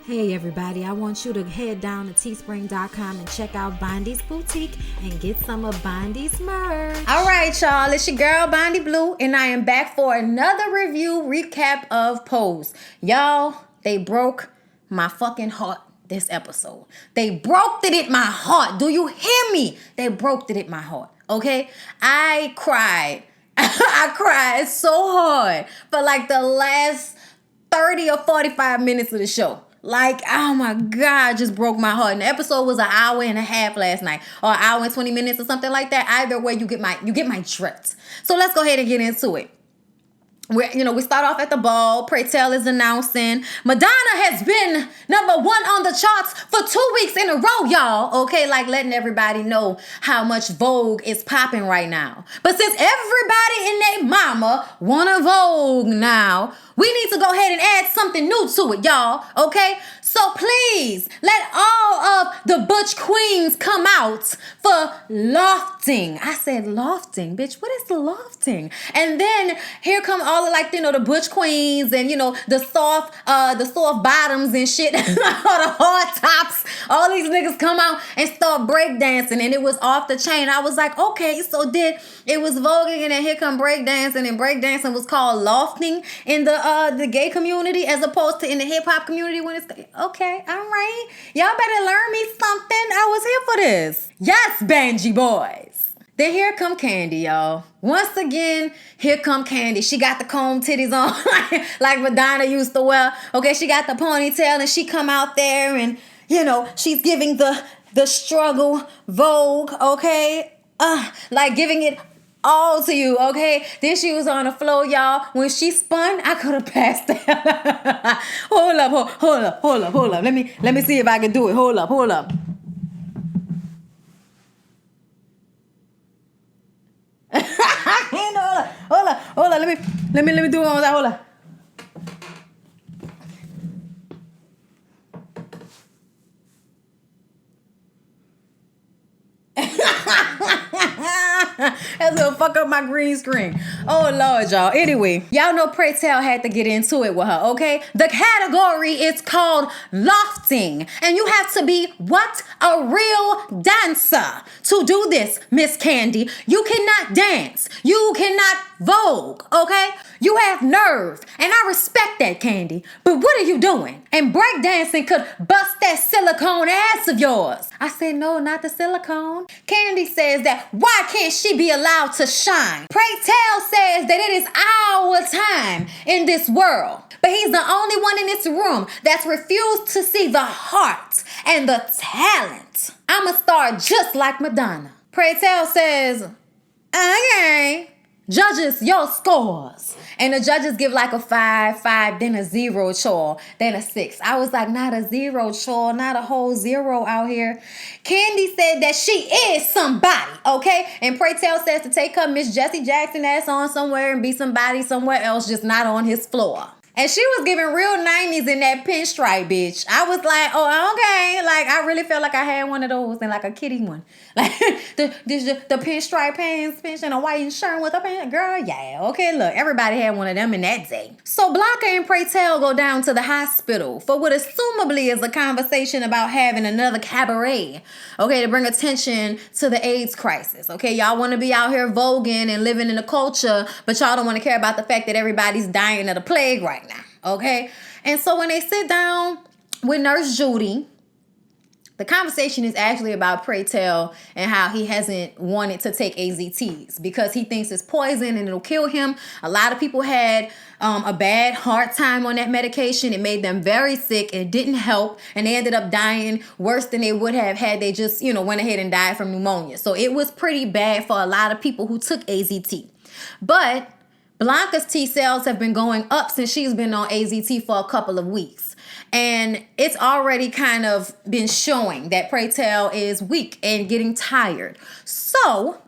Hey everybody, I want you to head down to teespring.com and check out Bondy's Boutique and get some of Bondy's merch. All right, y'all, it's your girl Bondy Blue, and I am back for another review recap of Pose. Y'all, they broke my fucking heart this episode. They broke it at my heart. Do you hear me? They broke it at my heart, okay? I cried. I cried so hard for like the last 30 or 45 minutes of the show. Like, oh my God, just broke my heart. And the episode was an hour and a half last night, or an hour and 20 minutes or something like that. Either way, you get my drift. So let's go ahead and get into it. We start off at the ball. Pray Tell is announcing Madonna has been number 1 on the charts for 2 weeks in a row, y'all. Okay, like letting everybody know how much Vogue is popping right now. But since everybody and their mama wanna Vogue now, we need to go ahead and add something new to it, y'all. Okay, so please let all of the Butch Queens come out for lofting. I said lofting, bitch. What is lofting? And then here come all of the Butch Queens and the soft bottoms and shit, all the hard tops. All these niggas come out and start breakdancing, and it was off the chain. I was like, okay, so it was voguing, and then here come breakdancing, and breakdancing was called lofting in the gay community as opposed to in the hip hop community when it's okay. All right, y'all better learn me something. I was here for this. Yes, Banji boys. Then here come Candy, y'all. Once again, here come Candy. She got the comb titties on like Madonna used to wear. Okay, she got the ponytail and she come out there and, she's giving the struggle Vogue, okay? Like giving it all to you, okay? Then she was on the floor, y'all. When she spun, I could have passed out. Hold up. Let me see if I can do it. Hold up. Hold on. Let me do it on that. Hold on. That's gonna fuck up my green screen. Oh Lord, y'all. Anyway, y'all know Pray Tell had to get into it with her, okay? The category is called lofting, and you have to be a real dancer to do this, Miss Candy. You cannot dance. You cannot Vogue, okay? You have nerve, and I respect that, Candy. But what are you doing? And breakdancing could bust that silicone ass of yours. I said, no, not the silicone. Candy says that why can't she be allowed to shine? Pray Tell says that it is our time in this world. But he's the only one in this room that's refused to see the heart and the talent. I'm a star just like Madonna. Pray Tell says, okay. Judges, your scores. And the judges give like a 5, then a 0 chore, then a 6. I was like, not a 0 chore, not a whole 0 out here. Candy said that she is somebody, okay? And Pray Tell says to take her Miss Jessie Jackson ass on somewhere and be somebody somewhere else, just not on his floor. And she was giving real 90s in that pinstripe, bitch. I was like, oh, okay. Like, I really felt like I had one of those and like a kitty one. Like, the pinstripe pants, and a white shirt with a pants. Girl, yeah. Okay, look, everybody had one of them in that day. So Blanca and Pray Tell go down to the hospital for what assumably is a conversation about having another cabaret, okay, to bring attention to the AIDS crisis. Okay, y'all want to be out here voguing and living in the culture, but y'all don't want to care about the fact that everybody's dying of the plague right now, okay? And so when they sit down with Nurse Judy, the conversation is actually about Pray Tell and how he hasn't wanted to take AZTs because he thinks it's poison and it'll kill him. A lot of people had a bad hard time on that medication. It made them very sick. It didn't help, and they ended up dying worse than they would have had they just, went ahead and died from pneumonia. So it was pretty bad for a lot of people who took AZT. But Blanca's T cells have been going up since she's been on AZT for a couple of weeks. And it's already kind of been showing that Pray Tell is weak and getting tired. So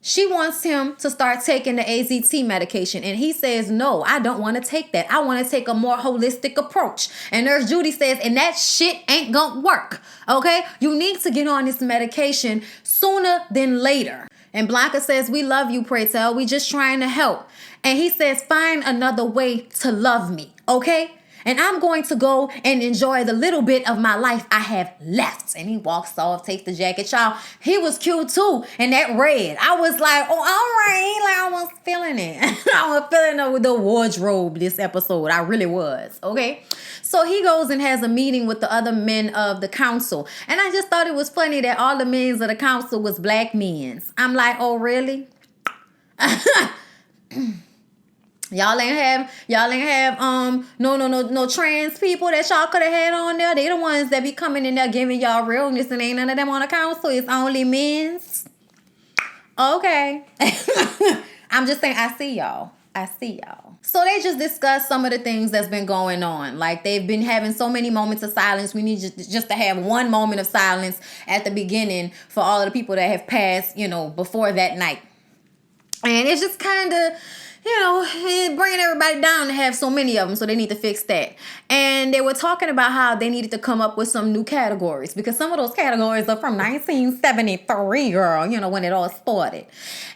she wants him to start taking the AZT medication. And he says, no, I don't want to take that. I want to take a more holistic approach. And Nurse Judy says, and that shit ain't gonna work. Okay? You need to get on this medication sooner than later. And Blanca says, we love you, Pray Tell. We just trying to help. And he says, find another way to love me. Okay? And I'm going to go and enjoy the little bit of my life I have left. And he walks off, takes the jacket. Y'all, he was cute too. And that red, I was like, oh, all right. Like, I was feeling it. I was feeling the wardrobe this episode. I really was. Okay. So he goes and has a meeting with the other men of the council. And I just thought it was funny that all the men of the council was black men. I'm like, oh, really? Y'all ain't have no trans people that y'all could have had on there. They the ones that be coming in there giving y'all realness, and ain't none of them on the council. It's only men's. Okay. I'm just saying, I see y'all. So they just discussed some of the things that's been going on. Like, they've been having so many moments of silence. We need just to have one moment of silence at the beginning for all of the people that have passed, before that night. And it's just kind of, bringing everybody down to have so many of them. So they need to fix that. And they were talking about how they needed to come up with some new categories, because some of those categories are from 1973, girl, when it all started.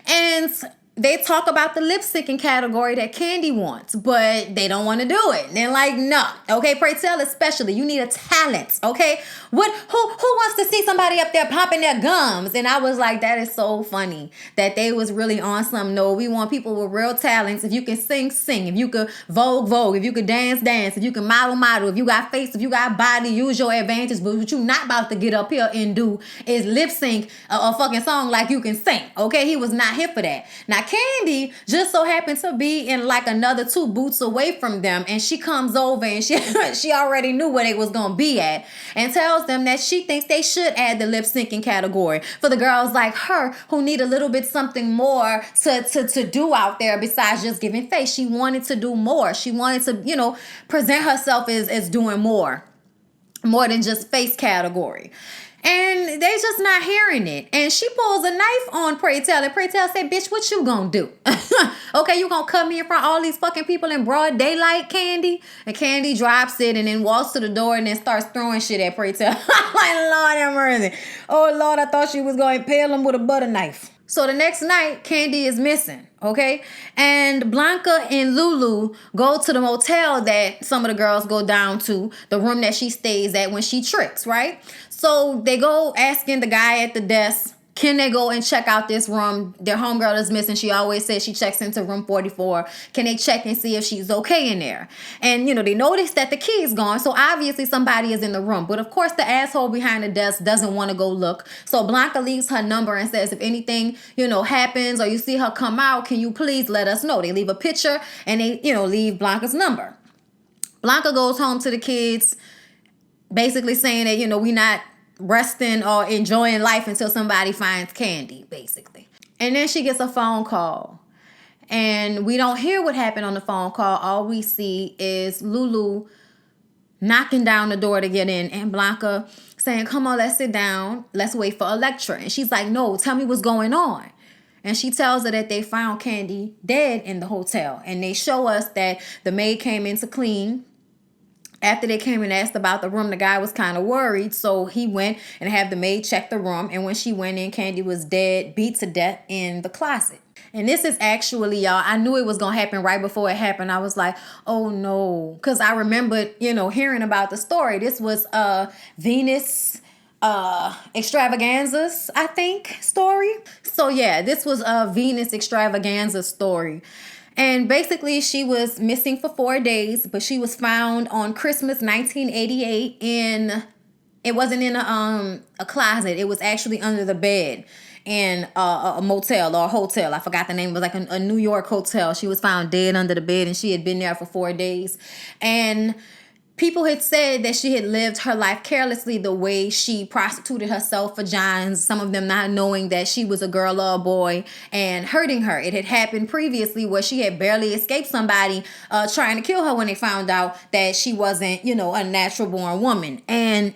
And they talk about the lip syncing category that Candy wants, but they don't want to do it. They're like, no. Okay, pray tell, especially, you need a talent. Okay, who wants to see somebody up there popping their gums? And I was like, that is so funny that they was really on some. No, we want people with real talents. If you can sing, sing. If you could vogue. If you could dance, dance. If you can model. If you got face, if you got body, use your advantage. But what you not about to get up here and do is lip sync a fucking song like you can sing. Okay, he was not here for that. Now, Candy just so happened to be in like another 2 booths away from them, and she comes over and she already knew where they was gonna be at, and tells them that she thinks they should add the lip syncing category for the girls like her who need a little bit something more to do out there besides just giving face. She wanted to do more. She wanted to present herself as doing more than just face category. And they just not hearing it. And she pulls a knife on Pray Tell. And Pray Tell say, bitch, what you gonna do? Okay, you gonna come here in front of all these fucking people in broad daylight, Candy? And Candy drops it and then walks to the door and then starts throwing shit at Pray Tell. Like, Lord have mercy. Oh, Lord, I thought she was gonna impale him with a butter knife. So the next night, Candy is missing, okay? And Blanca and Lulu go to the motel that some of the girls go down to, the room that she stays at when she tricks, right? So they go asking the guy at the desk, can they go and check out this room? Their homegirl is missing. She always says she checks into room 44. Can they check and see if she's okay in there? And, they notice that the key is gone. So obviously somebody is in the room. But of course, the asshole behind the desk doesn't want to go look. So Blanca leaves her number and says, if anything, happens or you see her come out, can you please let us know? They leave a picture and they, leave Blanca's number. Blanca goes home to the kids, basically saying that, we not resting or enjoying life until somebody finds Candy, basically. And then she gets a phone call. And we don't hear what happened on the phone call. All we see is Lulu knocking down the door to get in, and Blanca saying, come on, let's sit down. Let's wait for a lecture. And she's like, no, tell me what's going on. And she tells her that they found Candy dead in the hotel. And they show us that the maid came in to clean. After they came and asked about the room, the guy was kind of worried. So he went and had the maid check the room. And when she went in, Candy was dead, beat to death in the closet. And this is actually, y'all, I knew it was going to happen right before it happened. I was like, oh no. Because I remembered, hearing about the story. This was Venus Extravaganza's, I think, story. So yeah, this was a Venus Extravaganza story. And basically, she was missing for 4 days, but she was found on Christmas 1988 it wasn't in a closet. It was actually under the bed in a motel or a hotel. I forgot the name. It was like a New York hotel. She was found dead under the bed, and she had been there for 4 days. And people had said that she had lived her life carelessly, the way she prostituted herself for Johns, some of them not knowing that she was a girl or a boy and hurting her. It had happened previously where she had barely escaped somebody trying to kill her when they found out that she wasn't, a natural born woman. And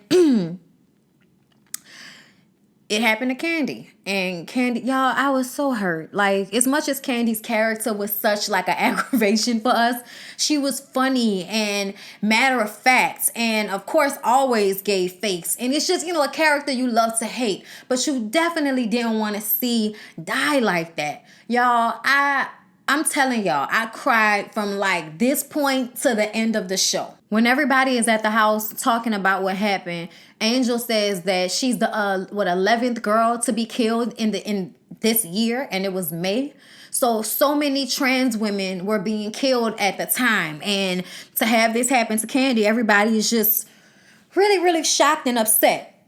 it happened to Candy. And Candy, y'all, I was so hurt. Like, as much as Candy's character was such like an aggravation for us, she was funny and matter of fact, and of course always gave face. And it's just, a character you love to hate, but you definitely didn't want to see die like that. Y'all, I'm telling y'all, I cried from like this point to the end of the show. When everybody is at the house talking about what happened, Angel says that she's the 11th girl to be killed in this year, and it was May. So many trans women were being killed at the time, and to have this happen to Candy, everybody is just really, really shocked and upset.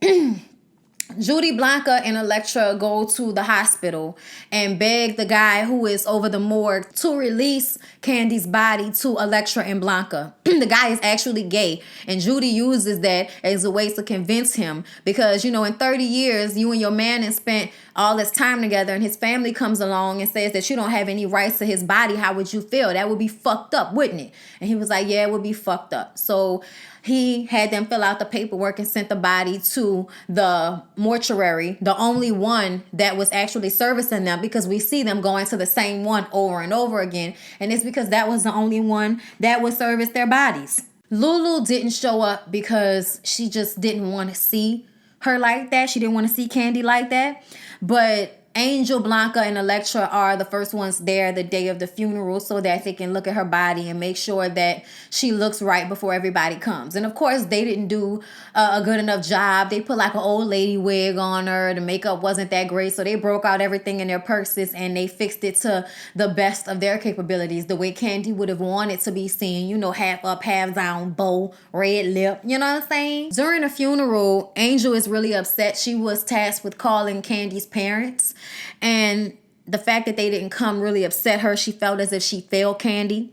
Judy, Blanca, and Electra go to the hospital and beg the guy who is over the morgue to release Candy's body to Electra and Blanca. The guy is actually gay, and Judy uses that as a way to convince him because, in 30 years, you and your man have spent all this time together, and his family comes along and says that you don't have any rights to his body. How would you feel? That would be fucked up, wouldn't it? And he was like, yeah, it would be fucked up. So he had them fill out the paperwork and sent the body to the mortuary, the only one that was actually servicing them, because we see them going to the same one over and over again. And it's because that was the only one that would service their bodies. Lulu didn't show up because she just didn't want to see her like that. She didn't want to see Candy like that. But Angel, Blanca, and Electra are the first ones there the day of the funeral so that they can look at her body and make sure that she looks right before everybody comes. And of course, they didn't do a good enough job. They put like an old lady wig on her. The makeup wasn't that great. So they broke out everything in their purses and they fixed it to the best of their capabilities, the way Candy would have wanted to be seen, half up, half down, bow, red lip. You know what I'm saying? During the funeral, Angel is really upset. She was tasked with calling Candy's parents. And the fact that they didn't come really upset her. She felt as if she failed Candy.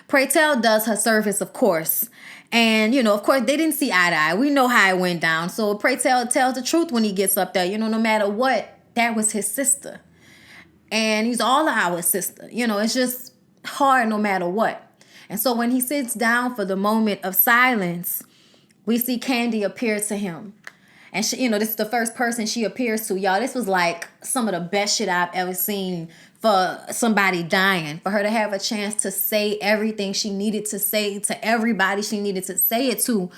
Pray Tell does her service, of course. And, of course, they didn't see eye to eye. We know how it went down. So Pray Tell tells the truth when he gets up there. No matter what, that was his sister. And he's all our sister. It's just hard no matter what. And so when he sits down for the moment of silence, we see Candy appear to him. And she, this is the first person she appears to. Y'all, this was like some of the best shit I've ever seen for somebody dying. For her to have a chance to say everything she needed to say to everybody she needed to say it to.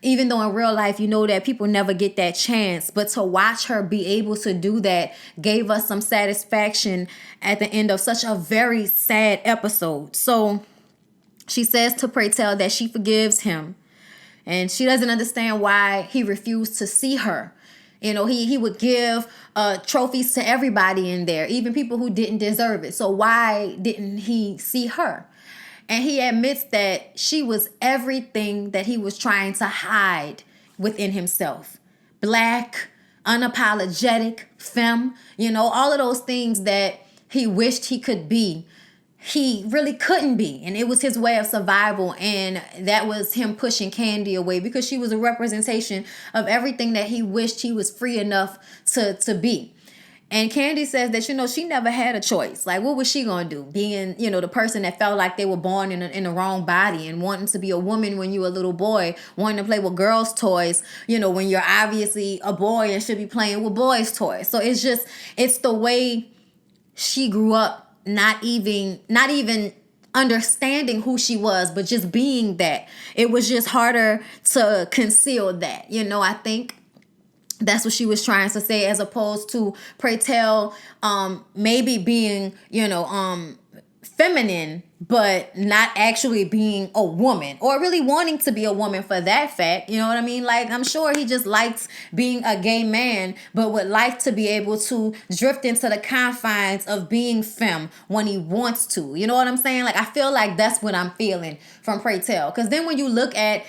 Even though in real life, that people never get that chance. But to watch her be able to do that gave us some satisfaction at the end of such a very sad episode. So she says to Pray Tell that she forgives him. And she doesn't understand why he refused to see her. He would give trophies to everybody in there, even people who didn't deserve it. So why didn't he see her? And he admits that she was everything that he was trying to hide within himself. Black, unapologetic, femme, all of those things that he wished he could be. He really couldn't be. And it was his way of survival. And that was him pushing Candy away because she was a representation of everything that he wished he was free enough to be. And Candy says that, she never had a choice. Like, what was she going to do? Being, the person that felt like they were born in the wrong body and wanting to be a woman when you were a little boy, wanting to play with girls' toys, when you're obviously a boy and should be playing with boys' toys. So it's the way she grew up. Not even understanding who she was, but just being that. It was just harder to conceal that. I think that's what she was trying to say, as opposed to Pray Tell maybe being, feminine, but not actually being a woman, or really wanting to be a woman for that fact. You know what I mean? Like, I'm sure he just likes being a gay man, but would like to be able to drift into the confines of being femme when he wants to. You know what I'm saying? Like, I feel like that's what I'm feeling from Pray Tell. Because then when you look at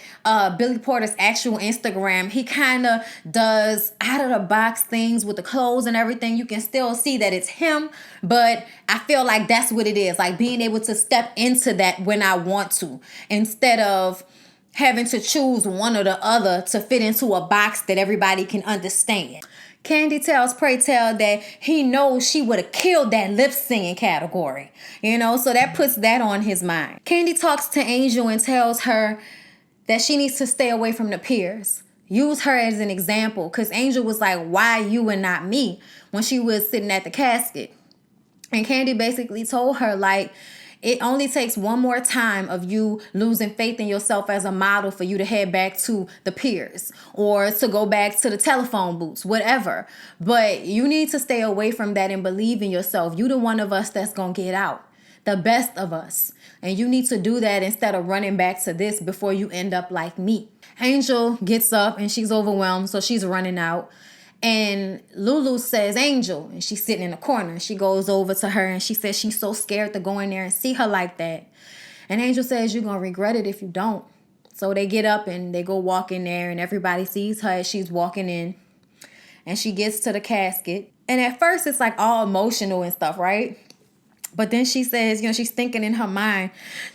Billy Porter's actual Instagram, he kind of does out of the box things with the clothes and everything. You can still see that it's him, but I feel like that's what it is. Like, being able to step into that when I want to, instead of having to choose one or the other to fit into a box that everybody can understand. Candy tells Pray Tell that he knows she would have killed that lip singing category, so that puts that on his mind. Candy talks to Angel and tells her that she needs to stay away from the peers. Use her as an example, because Angel was like, why you and not me, when she was sitting at the casket. And Candy basically told her, like, it only takes one more time of you losing faith in yourself as a model for you to head back to the peers or to go back to the telephone booths, whatever. But you need to stay away from that and believe in yourself. You the one of us that's going to get out. the best of us. And you need to do that instead of running back to this before you end up like me. Angel gets up and she's overwhelmed, so she's running out. And Lulu says, Angel, and she's sitting in the corner. She goes over to her and she says she's so scared to go in there and see her like that. And Angel says, you're going to regret it if you don't. So they get up and they go walk in there, and everybody sees her as she's walking in. And she gets to the casket. And at first it's like all emotional and stuff, right? But then she says, she's thinking in her mind.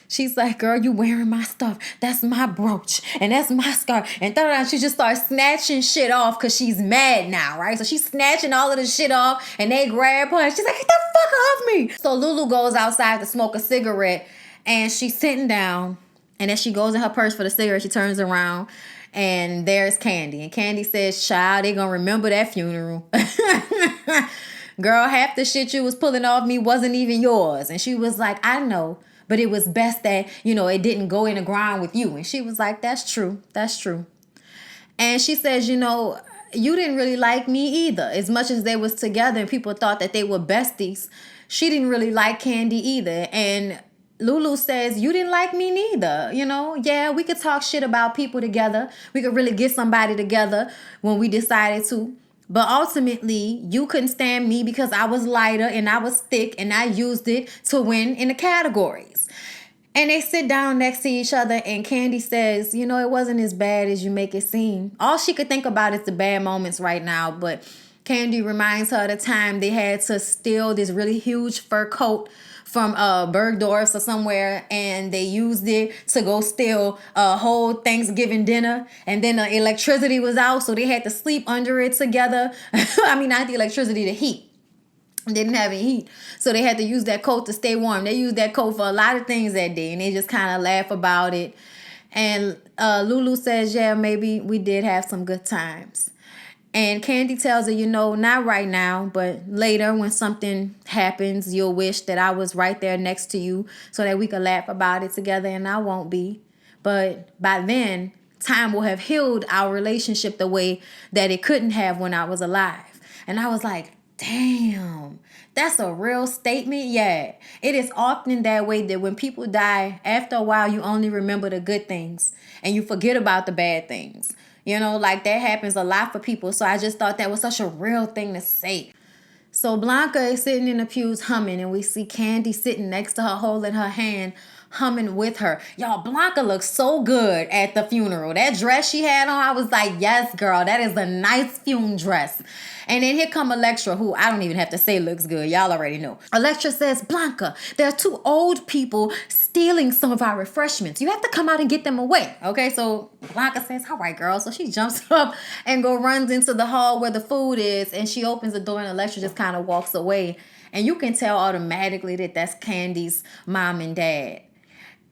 She's like, girl, you wearing my stuff. That's my brooch. And that's my scarf. And she just starts snatching shit off because she's mad now, right? So she's snatching all of the shit off. And they grab her. And she's like, get the fuck off me. So Lulu goes outside to smoke a cigarette. And she's sitting down. And as she goes in her purse for the cigarette, she turns around. And there's Candy. And Candy says, child, they gonna remember that funeral. Girl, half the shit you was pulling off me wasn't even yours. And she was like, I know, but it was best that, it didn't go in the ground with you. And she was like, that's true. That's true. And she says, you didn't really like me either. As much as they was together and people thought that they were besties, she didn't really like Candy either. And Lulu says, you didn't like me neither. Yeah, we could talk shit about people together. We could really get somebody together when we decided to. But ultimately, you couldn't stand me because I was lighter and I was thick and I used it to win in the categories. And they sit down next to each other and Candy says, it wasn't as bad as you make it seem. All she could think about is the bad moments right now. But Candy reminds her of the time they had to steal this really huge fur coat from Bergdorf's or somewhere, and they used it to go steal a whole Thanksgiving dinner, and then the electricity was out, so they had to sleep under it together. I mean, not the electricity, the heat. They didn't have any heat, so they had to use that coat to stay warm. They used that coat for a lot of things that day, and they just kind of laugh about it. And Lulu says, yeah, maybe we did have some good times. And Candy tells her, not right now, but later when something happens, you'll wish that I was right there next to you so that we could laugh about it together, and I won't be. But by then, time will have healed our relationship the way that it couldn't have when I was alive. And I was like, damn, that's a real statement. Yeah, it is often that way that when people die, after a while, you only remember the good things and you forget about the bad things. Like that happens a lot for people. So I just thought that was such a real thing to say. So Blanca is sitting in the pews humming, and we see Candy sitting next to her holding her hand, humming with her. Y'all, Blanca looks so good at the funeral. That dress she had on, I was like, yes, girl, that is a nice funeral dress. And then here come Electra, who I don't even have to say looks good. Y'all already know. Electra says, Blanca, there are two old people stealing some of our refreshments. You have to come out and get them away. Okay, so Blanca says, all right, girl. So she jumps up and runs into the hall where the food is. And she opens the door and Electra just kind of walks away. And you can tell automatically that that's Candy's mom and dad.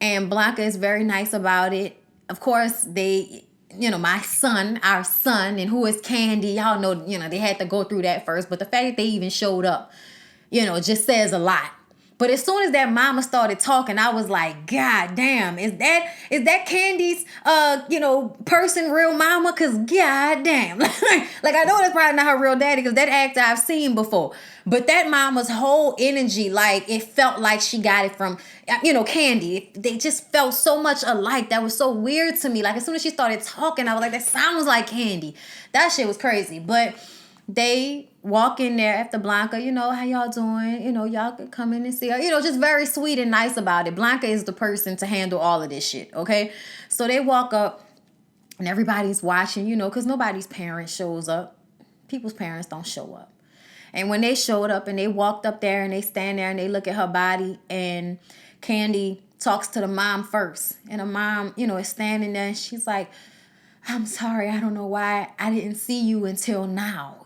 And Blanca is very nice about it. Of course, my son, our son, and who is Candy, y'all know, they had to go through that first. But the fact that they even showed up, just says a lot. But as soon as that mama started talking, I was like, God damn, is that Candy's, person, real mama? Because God damn. Like, I know that's probably not her real daddy because that actor I've seen before. But that mama's whole energy, like, it felt like she got it from, Candy. They just felt so much alike. That was so weird to me. Like, as soon as she started talking, I was like, that sounds like Candy. That shit was crazy. But they walk in there after Blanca, how y'all doing? Y'all could come in and see her. Just very sweet and nice about it. Blanca is the person to handle all of this shit, okay? So they walk up and everybody's watching, because nobody's parent shows up. People's parents don't show up. And when they showed up and they walked up there and they stand there and they look at her body, and Candy talks to the mom first. And the mom, is standing there and she's like, I'm sorry, I don't know why I didn't see you until now,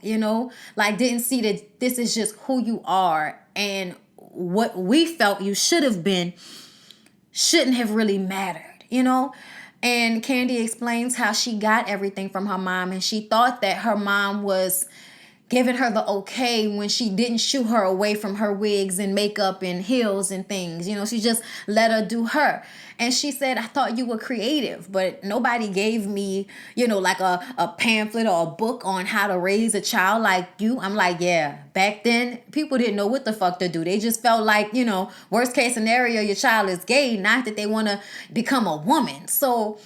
like didn't see that this is just who you are, and what we felt you should have been shouldn't have really mattered, And Candy explains how she got everything from her mom, and she thought that her mom was, giving her the okay when she didn't shoo her away from her wigs and makeup and heels and things. You know, she just let her do her. And she said, I thought you were creative, but nobody gave me, you know, like a pamphlet or a book on how to raise a child like you. I'm like, yeah, back then, people didn't know what the fuck to do. They just felt like, you know, worst case scenario, your child is gay, not that they want to become a woman. So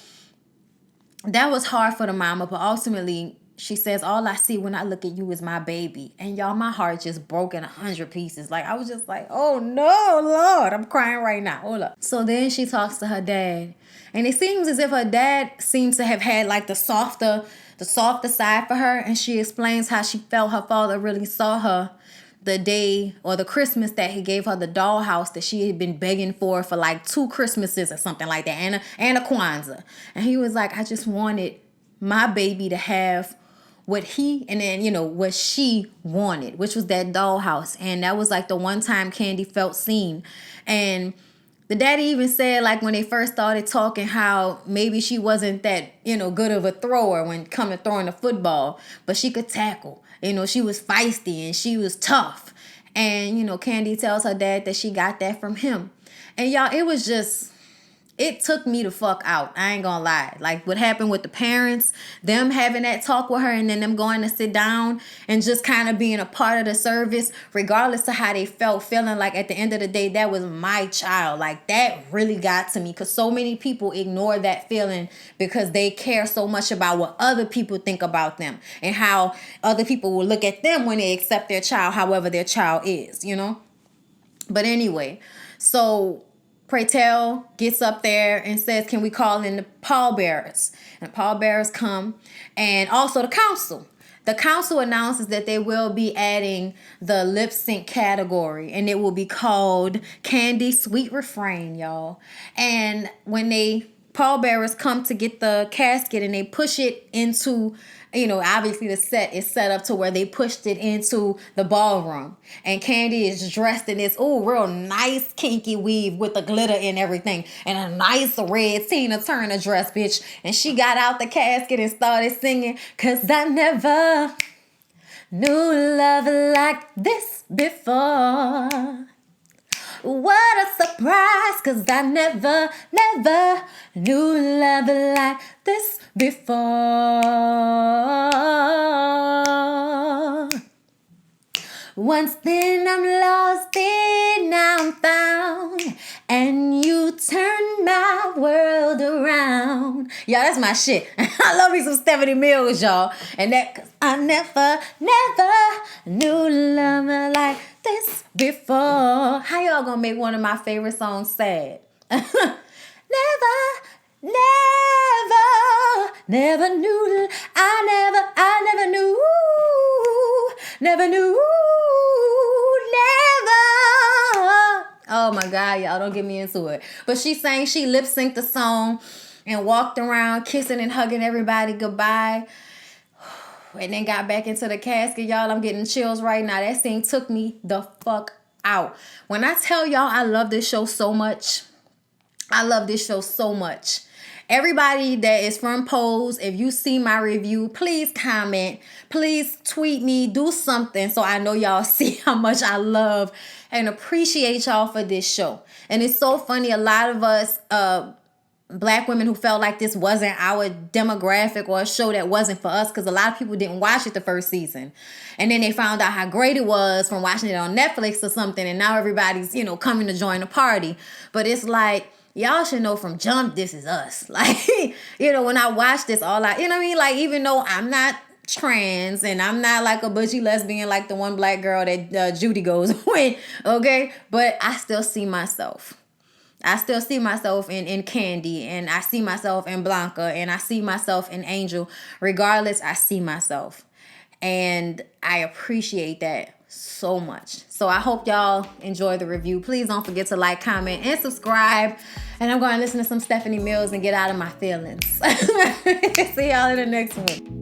that was hard for the mama, but ultimately, she says, all I see when I look at you is my baby. And y'all, my heart just broke in 100 pieces. Like, I was just like, oh no, Lord, I'm crying right now. Hold up. So then she talks to her dad. And it seems as if her dad seems to have had like the softer side for her. And she explains how she felt her father really saw her the day or the Christmas that he gave her the dollhouse that she had been begging for like 2 Christmases or something like that. And a Kwanzaa. And he was like, I just wanted my baby to have what he and then, you know, what she wanted, which was that dollhouse. And that was like the one time Candy felt seen. And the daddy even said, like, when they first started talking, how maybe she wasn't that, you know, good of a thrower when coming throwing the football, but she could tackle. You know, she was feisty and she was tough. And, you know, Candy tells her dad that she got that from him. And y'all, it took me the fuck out. I ain't gonna lie. Like what happened with the parents, them having that talk with her and then them going to sit down and just kind of being a part of the service, regardless of how they felt, feeling like at the end of the day, that was my child. Like that really got to me because so many people ignore that feeling because they care so much about what other people think about them and how other people will look at them when they accept their child, however their child is, you know? But anyway, so Pray Tell gets up there and says, can we call in the pallbearers? And the pallbearers come, and also the council. The council announces that they will be adding the lip sync category, and it will be called Candy Sweet Refrain, y'all. And when they pallbearers come to get the casket and they push it into, you know, obviously the set is set up to where they pushed it into the ballroom. And Candy is dressed in this, real nice kinky weave with the glitter and everything. And a nice red Tina Turner dress, bitch. And she got out the casket and started singing, 'cause I never knew love like this before. What a surprise, 'cause I never knew love like this before. Once then I'm lost, then I'm found, and you turn my world around. Y'all, that's my shit. I love me some Stephanie Mills, y'all. And that, 'cause I never knew love like this before. How y'all gonna make one of my favorite songs sad? Never knew. I never knew. Oh my God, y'all, don't get me into it. But she lip synced the song and walked around kissing and hugging everybody goodbye. And then got back into the casket. Y'all, I'm getting chills right now. That scene took me the fuck out. When I tell y'all I love this show so much, Everybody that is from Pose, if you see my review, please comment. Please tweet me. Do something so I know y'all see how much I love and appreciate y'all for this show. And it's so funny. A lot of us, Black women who felt like this wasn't our demographic or a show that wasn't for us, because a lot of people didn't watch it the first season. And then they found out how great it was from watching it on Netflix or something. And now everybody's, you know, coming to join the party. But it's like, y'all should know from jump, this is us. Like, you know, when I watch this, you know what I mean? Like, even though I'm not trans and I'm not like a butchy lesbian like the one black girl that Judy goes with, okay? But I still see myself. I still see myself in Candy, and I see myself in Blanca, and I see myself in Angel. Regardless, I see myself. And I appreciate that so much. So I hope y'all enjoy the review. Please don't forget to like, comment, and subscribe. And I'm going to listen to some Stephanie Mills and get out of my feelings. See y'all in the next one.